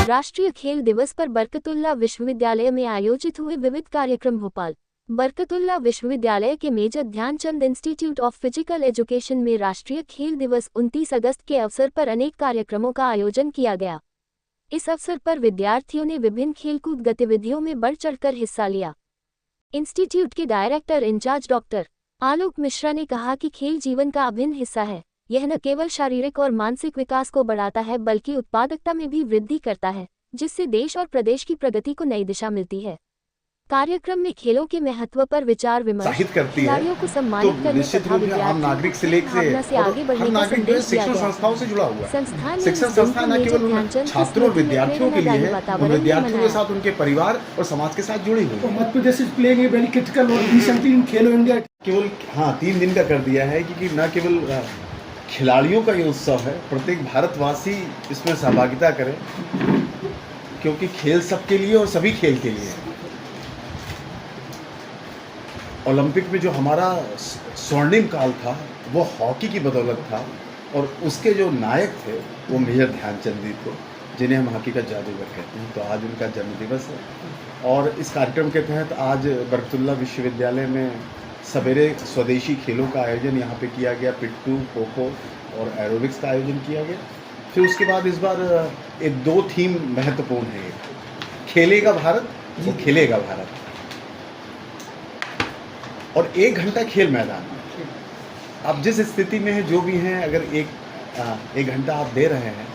राष्ट्रीय खेल दिवस पर बरकतुल्लाह विश्वविद्यालय में आयोजित हुए विविध कार्यक्रम। भोपाल बरकतुल्लाह विश्वविद्यालय के major Dhyanchand institute of physical education में राष्ट्रीय खेल दिवस 29 अगस्त के अवसर पर अनेक कार्यक्रमों का आयोजन किया गया। इस अवसर पर विद्यार्थियों ने विभिन्न खेलकूद गतिविधियों में बढ़ चढ़कर हिस्सा लिया। इंस्टीट्यूट के डायरेक्टर इंचार्ज डॉक्टर आलोक मिश्रा ने कहा कि खेल जीवन का अभिन्न हिस्सा है। यह न केवल शारीरिक और मानसिक विकास को बढ़ाता है बल्कि उत्पादकता में भी वृद्धि करता है, जिससे देश और प्रदेश की प्रगति को नई दिशा मिलती है। कार्यक्रम में खेलों के महत्व पर विचार विमर्श, खिलाड़ियों को सम्मानित करने तथा विद्यार्थियों से आगे बढ़ने का संदेश दिया गया। संस्थाओं से जुड़ा हुआ है। संस्थान शिक्षण संस्थान न केवल छात्रों और विद्यार्थियों के लिए है, उन विद्यार्थियों के साथ उनके परिवार और समाज के साथ जुड़ी हुई है। Madhya Pradesh is playing a very critical role recently in Khelo India. केवल 3 दिन का कर दिया है, क्योंकि न केवल खिलाड़ियों का ये उत्सव है, प्रत्येक भारतवासी इसमें सहभागिता करे, क्योंकि खेल सबके लिए और सभी खेल के लिए है। ओलंपिक में जो हमारा स्वर्णिम काल था वो हॉकी की बदौलत था, और उसके जो नायक थे वो मेजर ध्यानचंद जी थे, जिन्हें हम हॉकी का जादूगर कहते हैं। तो आज उनका जन्मदिवस है, और इस कार्यक्रम के तहत आज बरकतुल्लाह विश्वविद्यालय में सवेरे स्वदेशी खेलों का आयोजन यहाँ पे किया गया। पिट्ठू, खो-खो और एरोबिक्स का आयोजन किया गया। फिर उसके बाद इस बार एक 2 थीम महत्वपूर्ण है, खेलेगा भारत और खेलेगा भारत, और 1 घंटा खेल मैदान। आप जिस स्थिति में हैं, जो भी हैं, अगर एक घंटा आप दे रहे हैं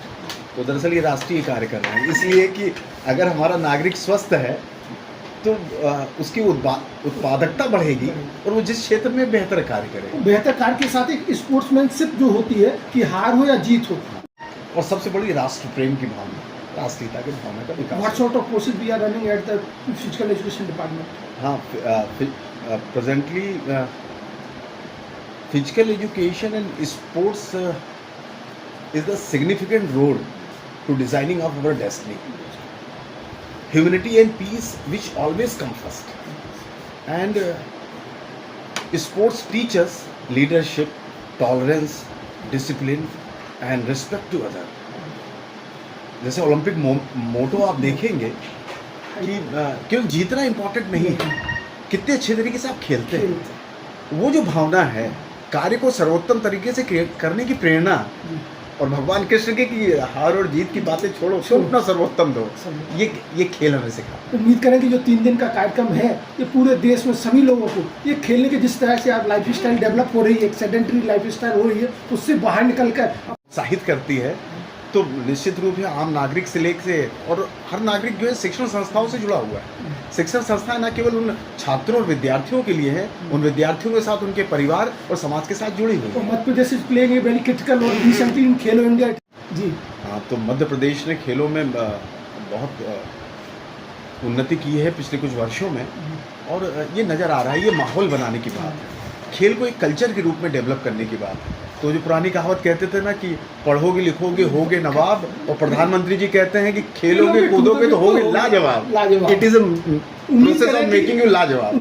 तो दरअसल ये राष्ट्रीय कार्य कर रहे हैं, इसलिए कि अगर हमारा नागरिक स्वस्थ है तो उसकी उत्पादकता बढ़ेगी और वो जिस क्षेत्र में बेहतर कार्य करेगा। बेहतर कार्य के साथ एक स्पोर्ट्समैनशिप जो होती है कि हार हो या जीत हो, और सबसे बड़ी राष्ट्र प्रेम की भावना, राष्ट्रीयता की भावना का विकास। What sort of courses we are running at the physical education department? हाँ, presently physical education and sports is the significant role to designing of our destiny. Humanity and peace which always come first, and sports teach us leadership, tolerance, discipline and respect to other. जैसे Olympic मोटो आप देखेंगे कि केवल जीतना important नहीं है, कितने अच्छे तरीके से आप खेलते हैं। वो जो भावना है, कार्य को सर्वोत्तम तरीके से करने की प्रेरणा, और भगवान कृष्ण के कि हार और जीत की बातें छोड़ो, अपना सर्वोत्तम दो, ये खेल हमें सिखा। उम्मीद करें कि जो 3 दिन का कार्यक्रम है, ये पूरे देश में सभी लोगों को ये खेलने के जिस तरह से आप लाइफ स्टाइल डेवलप हो रही है, एक सेडेंटरी लाइफ स्टाइल हो रही है, उससे बाहर निकल कर उत्साहित करती है। तो निश्चित रूप से आम नागरिक से लेकर और हर नागरिक जो है शिक्षण संस्थाओं से जुड़ा हुआ है। शिक्षण संस्था न केवल उन छात्रों और विद्यार्थियों के लिए है, उन विद्यार्थियों के साथ उनके परिवार और समाज के साथ जुड़ी हुई है। Madhya Pradesh is playing a very critical role recently in Khelo India. जी हाँ, तो मध्य प्रदेश ने खेलों में बहुत उन्नति की है पिछले कुछ वर्षों में, और ये नज़र आ रहा है। ये माहौल बनाने की बात है, खेल को एक कल्चर के रूप में डेवलप करने की बात है। तो जो पुरानी कहावत कहते थे ना कि पढ़ोगे लिखोगे होगे नवाब, और प्रधानमंत्री जी कहते हैं कि खेलोगे कूदोगे तो होगे लाजवाब। It is a process of making you लाजवाब।